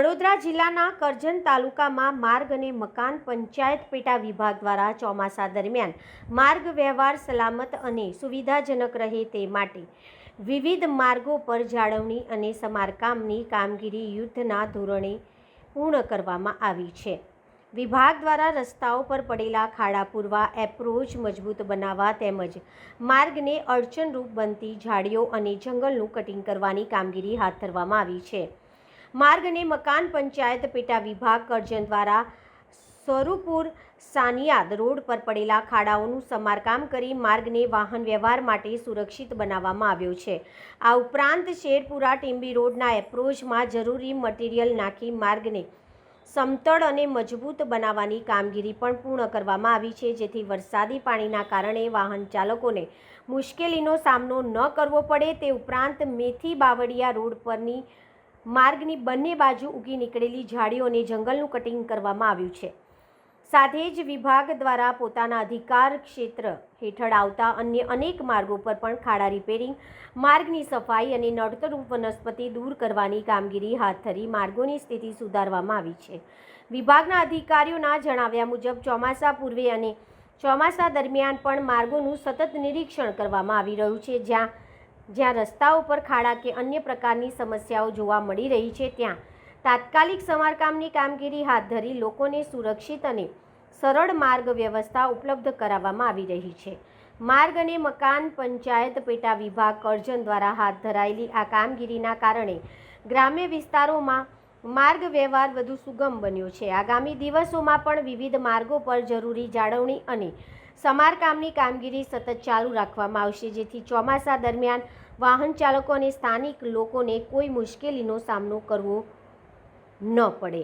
વડોદરા જિલ્લાના કરજણ તાલુકામાં માર્ગ અને મકાન પંચાયત પેટા વિભાગ દ્વારા ચોમાસા દરમિયાન માર્ગ વ્યવહાર સલામત અને સુવિધાજનક રહે તે માટે વિવિધ માર્ગો પર જાળવણી અને સમારકામની કામગીરી યુદ્ધના ધોરણે પૂર્ણ કરવામાં આવી છે। વિભાગ દ્વારા રસ્તાઓ પર પડેલા ખાડા પૂરવા, એપ્રોચ મજબૂત બનાવવા તેમજ માર્ગને અડચણરૂપ બનતી ઝાડીઓ અને જંગલનું કટિંગ કરવાની કામગીરી હાથ ધરવામાં આવી છે। માર્ગ અને મકાન પંચાયત પેટા વિભાગ કરજણ દ્વારા સ્વરૂપુર સાનિયાદ રોડ પર પડેલા ખાડાઓનું સમારકામ કરી માર્ગને વાહન વ્યવહાર માટે સુરક્ષિત બનાવવામાં આવ્યો છે। આ ઉપરાંત શેરપુરા ટીંબી રોડના એપ્રોચમાં જરૂરી મટીરીયલ નાખી માર્ગને સમતળ અને મજબૂત બનાવવાની કામગીરી પણ પૂર્ણ કરવામાં આવી છે, જેથી વરસાદી પાણીના કારણે વાહન ચાલકોને મુશ્કેલીનો સામનો ન કરવો પડે। તે ઉપરાંત મેથી બાવળિયા રોડ પરની માર્ગની બંને બાજુ ઉગી નીકળેલી ઝાડીઓ અને જંગલનું કટિંગ કરવામાં આવ્યું છે। સાથે જ વિભાગ દ્વારા પોતાના અધિકાર ક્ષેત્ર હેઠળ આવતા અન્ય અનેક માર્ગો પર પણ ખાડા રિપેરિંગ, માર્ગની સફાઈ અને નડતરરૂપ વનસ્પતિ દૂર કરવાની કામગીરી હાથ ધરી માર્ગોની સ્થિતિ સુધારવામાં આવી છે। વિભાગના અધિકારીઓના જણાવ્યા મુજબ ચોમાસા પૂર્વે અને ચોમાસા દરમિયાન પણ માર્ગોનું સતત નિરીક્ષણ કરવામાં આવી રહ્યું છે। જ્યાં રસ્તાઓ પર ખાડા કે અન્ય પ્રકારની સમસ્યાઓ જોવા મળી રહી છે, ત્યાં તાત્કાલિક સમારકામની કામગીરી હાથ ધરી લોકોને સુરક્ષિત અને સરળ માર્ગ વ્યવસ્થા ઉપલબ્ધ કરાવવામાં આવી રહી છે। માર્ગ અને મકાન પંચાયત પેટા વિભાગ કરજણ દ્વારા હાથ ધરાયેલી આ કામગીરીના કારણે ગ્રામ્ય વિસ્તારોમાં માર્ગ વ્યવહાર વધુ સુગમ બન્યો છે। આગામી દિવસોમાં પણ વિવિધ માર્ગો પર જરૂરી જાળવણી અને સમારકામની કામગીરી સતત ચાલુ રાખવામાં આવશે, જેથી ચોમાસા દરમિયાન વાહન ચાલકો અને સ્થાનિક લોકોને કોઈ મુશ્કેલીનો સામનો કરવો ન પડે।